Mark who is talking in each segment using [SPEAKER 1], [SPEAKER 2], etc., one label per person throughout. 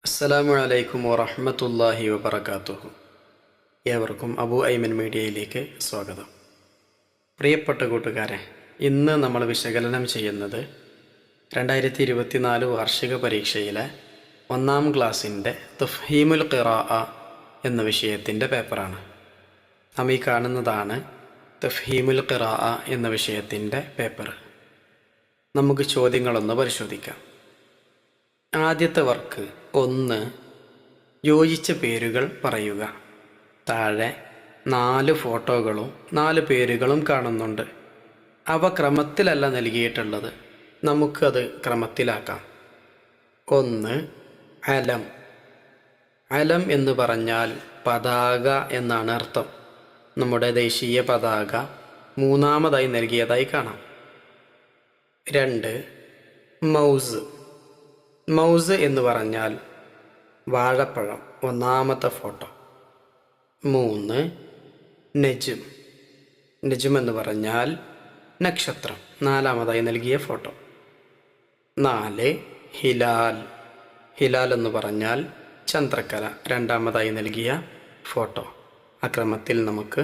[SPEAKER 1] അസ്സലാമു അലൈക്കും വറഹ്മത്തുള്ളാഹി വബറകാതുഹു. ഏവർക്കും അബു ഐമൻ മീഡിയയിലേക്ക് സ്വാഗതം. പ്രിയപ്പെട്ട കൂട്ടുകാരെ, ഇന്ന് നമ്മൾ വിശകലനം ചെയ്യുന്നത് 2024 വാർഷിക പരീക്ഷയിലെ 1ാം ക്ലാസ്സിൻ്റെ തഫ്ഹീമുൽ ഖിറാഅ എന്ന വിഷയത്തിൻ്റെ പേപ്പറാണ്. നാം ഈ കാണുന്നതാണ് തഫ്ഹീമുൽ ഖിറാഅ എന്ന വിഷയത്തിൻ്റെ പേപ്പർ. നമുക്ക് ചോദ്യങ്ങളൊന്ന് പരിശോധിക്കാം. ആദ്യത്തെ വർക്ക് 1. യോജിച്ച പേരുകൾ പറയുക. താഴെ 4 ഫോട്ടോകളും 4 പേരുകളും കാണുന്നുണ്ട്. അവ ക്രമത്തിലല്ല നൽകിയിട്ടുള്ളത്. നമുക്കത് ക്രമത്തിലാക്കാം. 1. അലം. അലം എന്ന് പറഞ്ഞാൽ പതാക എന്നാണ് അർത്ഥം. നമ്മുടെ ദേശീയ പതാക 3ാമതായി നൽകിയതായി കാണാം. 2. മൗസ്. മൗസ് എന്ന് പറഞ്ഞാൽ വാഴപ്പഴം, 1ാമത്തെ ഫോട്ടോ. 3. നജ്ം. നജ്ം എന്ന് പറഞ്ഞാൽ നക്ഷത്രം, 4ാമതായി നൽകിയ ഫോട്ടോ. 4. ഹിലാൽ. ഹിലാൽ എന്ന് പറഞ്ഞാൽ ചന്ദ്രക്കല, 2ാമതായി നൽകിയ ഫോട്ടോ. അക്രമത്തിൽ നമുക്ക്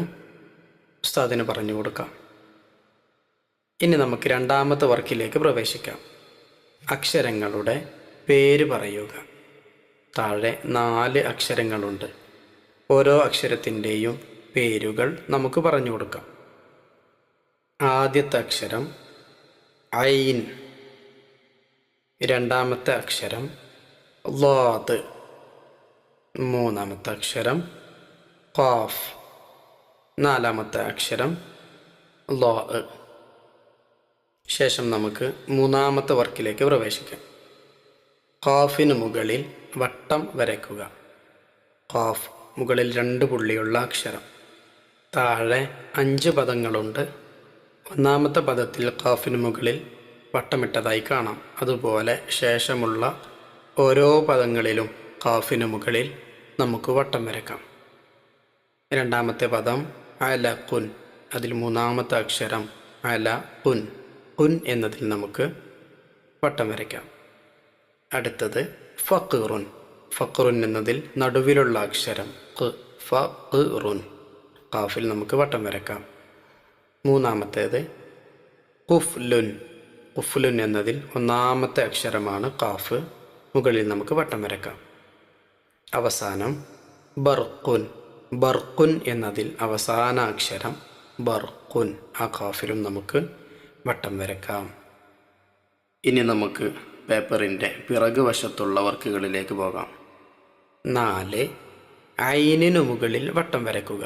[SPEAKER 1] ഉസ്താദിന് പറഞ്ഞു കൊടുക്കാം. ഇനി നമുക്ക് 2ാമത്തെ വർക്കിലേക്ക് പ്രവേശിക്കാം. അക്ഷരങ്ങളുടെ പേര് പറയുക. താഴെ 4 അക്ഷരങ്ങളുണ്ട്. ഓരോ അക്ഷരത്തിൻ്റെയും പേരുകൾ നമുക്ക് പറഞ്ഞു കൊടുക്കാം. ആദ്യത്തെ അക്ഷരം ഐൻ. 2ാമത്തെ അക്ഷരം ളാദ്. 3ാമത്തെ അക്ഷരം ഖാഫ്. 4ാമത്തെ അക്ഷരം ളാ. ശേഷം നമുക്ക് 3ാമത്തെ വർക്കിലേക്ക് പ്രവേശിക്കാം. ഖാഫിന് മുകളിൽ വട്ടം വരയ്ക്കുക. ഖാഫ് മുകളിൽ 2 പുള്ളിയുള്ള അക്ഷരം. താഴെ 5 പദങ്ങളുണ്ട്. 1ാമത്തെ പദത്തിൽ ഖാഫിന് മുകളിൽ വട്ടമിട്ടതായി കാണാം. അതുപോലെ ശേഷമുള്ള ഓരോ പദങ്ങളിലും ഖാഫിന് മുകളിൽ നമുക്ക് വട്ടം വരയ്ക്കാം. 2ാമത്തെ പദം അലഖുൻ. അതിൽ 3ാമത്തെ അക്ഷരം അലഖുൻ. ഖുൻ എന്നതിൽ നമുക്ക് വട്ടം വരയ്ക്കാം. അടുത്തത് ഫഖ്റുൻ. ഫഖ്റുൻ എന്നതിൽ നടുവിലുള്ള അക്ഷരം ഫഖ്റുൻ. ഖാഫിൽ നമുക്ക് വട്ടം വരയ്ക്കാം. 3ാമത്തേത് ഖുഫ്ലുൻ. ഖുഫ്ലുൻ എന്നതിൽ 1ാമത്തെ അക്ഷരമാണ് ഖാഫ്. മുകളിൽ നമുക്ക് വട്ടം വരയ്ക്കാം. അവസാനം ബർഖുൻ. ബർഖുൻ എന്നതിൽ അവസാന അക്ഷരം ബർഖുൻ. ആ ഖാഫിലും നമുക്ക് വട്ടം വരയ്ക്കാം. ഇനി നമുക്ക് പേപ്പറിൻ്റെ പിറകു വശത്തുള്ള വർക്കുകളിലേക്ക് പോകാം. 4. ഐനിനു മുകളിൽ വട്ടം വരയ്ക്കുക.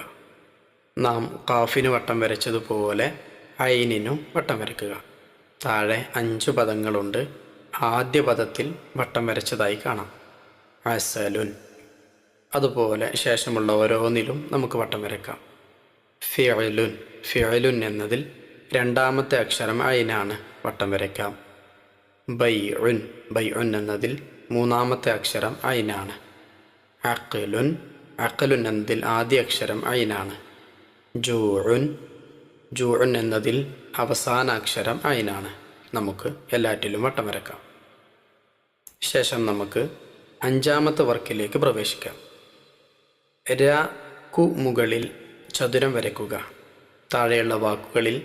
[SPEAKER 1] നാം ഖാഫിന് വട്ടം വരച്ചതുപോലെ ഐനിനും വട്ടം വരയ്ക്കുക. താഴെ 5 പദങ്ങളുണ്ട്. ആദ്യ പദത്തിൽ വട്ടം വരച്ചതായി കാണാം, അസലുൻ. അതുപോലെ ശേഷമുള്ള ഓരോന്നിലും നമുക്ക് വട്ടം വരയ്ക്കാം. ഫിഅലുൻ. ഫിഅലുൻ എന്നതിൽ 2ാമത്തെ അക്ഷരം ഐനാണ്, വട്ടം വരയ്ക്കാം. ബൈഉൻ. ബൈഉൻ എന്നതിൽ 3ാമത്തെ അക്ഷരം ഐനാണ്. അഖ്ലുൻ. അഖ്ലുൻ എന്നതിൽ ആദ്യ അക്ഷരം ഐനാണ്. ജൂഉൻ. ജൂഉൻ എന്നതിൽ അവസാന അക്ഷരം ഐനാണ്. നമുക്ക് എല്ലാറ്റിലും വട്ടം വരയ്ക്കാം. ശേഷം നമുക്ക് 5ാമത്തെ വർക്കിലേക്ക് പ്രവേശിക്കാം. ര കു മുകളിൽ ചതുരം വരയ്ക്കുക. താഴെയുള്ള വാക്കുകളിൽ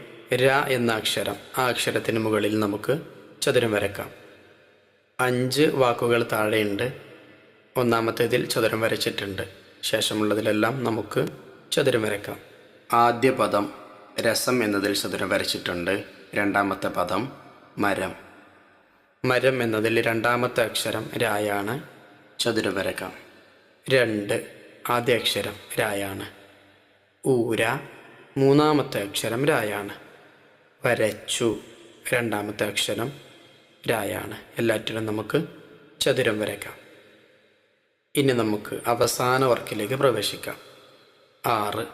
[SPEAKER 1] ര എന്ന അക്ഷരം, ആ അക്ഷരത്തിന് മുകളിൽ നമുക്ക് ചതുരം വരയ്ക്കാം. 5 വാക്കുകൾ താഴെയുണ്ട്. 1ാമത്തേതിൽ ചതുരം വരച്ചിട്ടുണ്ട്. ശേഷമുള്ളതിലെല്ലാം നമുക്ക് ചതുരം വരയ്ക്കാം. ആദ്യ പദം രസം എന്നതിൽ ചതുരം വരച്ചിട്ടുണ്ട്. 2ാമത്തെ പദം മരം. മരം എന്നതിൽ 2ാമത്തെ അക്ഷരം രായാണ്, ചതുരം വരയ്ക്കാം. 2 ആദ്യ അക്ഷരം രായാണ്. ഊര 3ാമത്തെ അക്ഷരം രായാണ്. വരച്ചു 2ാമത്തെ അക്ഷരം രായാണ്. എല്ലാറ്റിലും നമുക്ക് ചതുരം വരയ്ക്കാം. ഇനി നമുക്ക് അവസാന വർക്കിലേക്ക് പ്രവേശിക്കാം. 6.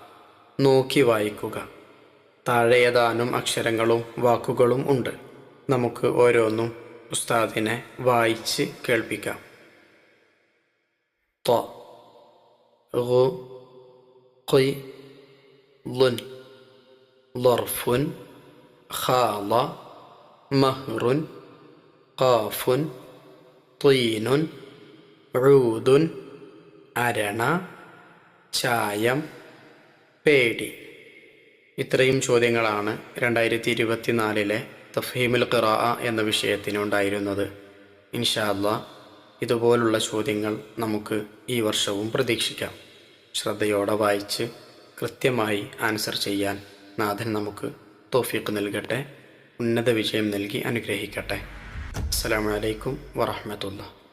[SPEAKER 1] നോക്കി വായിക്കുക. താഴെ ഏതാനും അക്ഷരങ്ങളും വാക്കുകളും ഉണ്ട്. നമുക്ക് ഓരോന്നും ഉസ്താദിനെ വായിച്ച് കേൾപ്പിക്കാം. ത ഗു ഖി ളുൻ ളർഫുൻ ഖാള മഹ്റുൻ ഖാഫുൻ തീനുൻ ഊദുൻ അരണ, ചായം, പേടി. ഇത്രയും ചോദ്യങ്ങളാണ് 2024 തഫ്ഹീമുൽ ഖിറാഅ എന്ന വിഷയത്തിനുണ്ടായിരുന്നത്. ഇൻഷാ അല്ലാഹ് ഇതുപോലുള്ള ചോദ്യങ്ങൾ നമുക്ക് ഈ വർഷവും പ്രതീക്ഷിക്കാം. ശ്രദ്ധയോടെ വായിച്ച് കൃത്യമായി ആൻസർ ചെയ്യാൻ നാഥൻ നമുക്ക് തൗഫീഖ് നൽകട്ടെ, ഉന്നത വിജയം നൽകി അനുഗ്രഹിക്കട്ടെ. അസ്സലാമു അലൈക്കും വറഹ്മത്തുള്ളാഹി.